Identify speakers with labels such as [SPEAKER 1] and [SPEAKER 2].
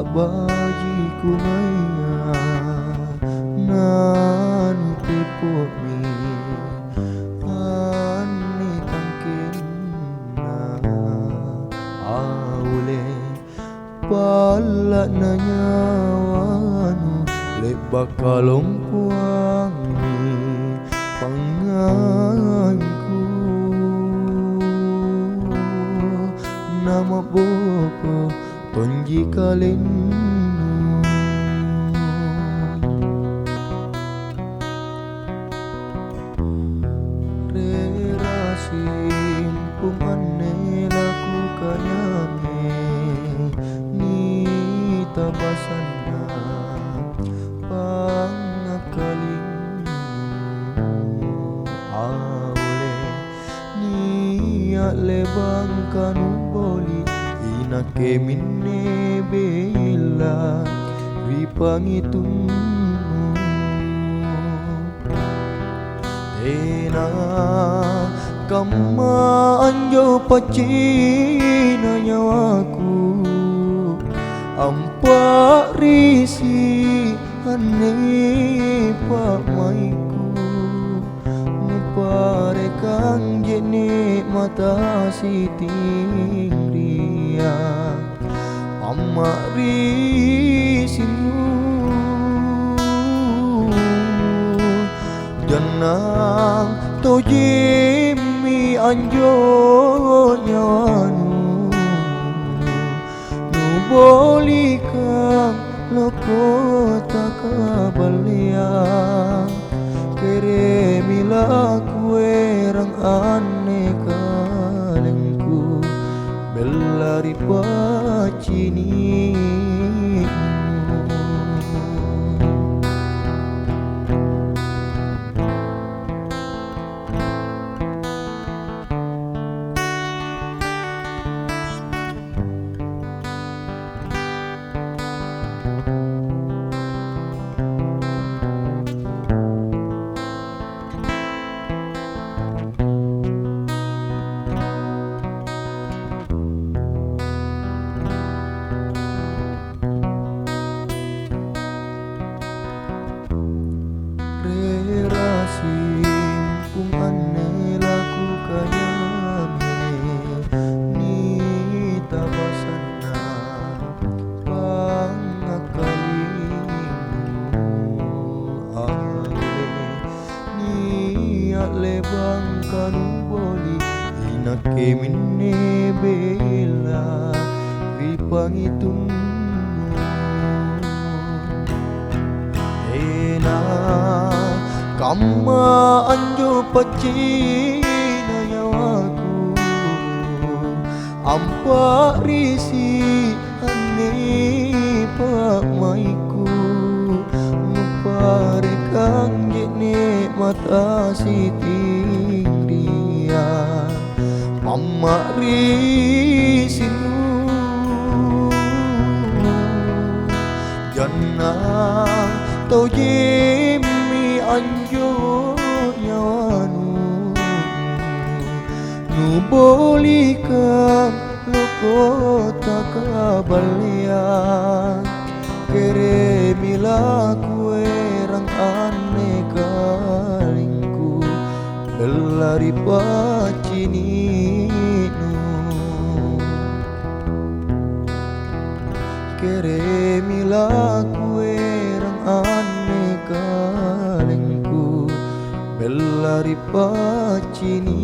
[SPEAKER 1] bajiku maya nanu tepuk mi ane tangkena aule pala nanyawanu le bakalong puangi panganku nama boko tonji kalenu rerasin pumane laku kanyame ni tabasana pangakalinu aule niat lebang kanu boli inake minne bela ripangitung tena kama anjo pacina nyawaku ampa risi ane pak maiku nupare kang jene mata siting dia mama risinu janang tojimi anjo nyawanu nu bolikang loko takabalia kere mila kuerang ane kalengku belari pacini simpung ane laku kayame ni tabasana pangakalinu ale ni lebang kanu boli inake minne bela ripangitung kama anjo pacina nyawaku ampa risi ane pak maiku nupare kang jene mata siting dia mama risinu janang tau jemi anjo nyawanu nu bolikang loko takabalia kere mila kuerang ane kalingku belari pacininu kere mila kuerang ane kalingku belari pacini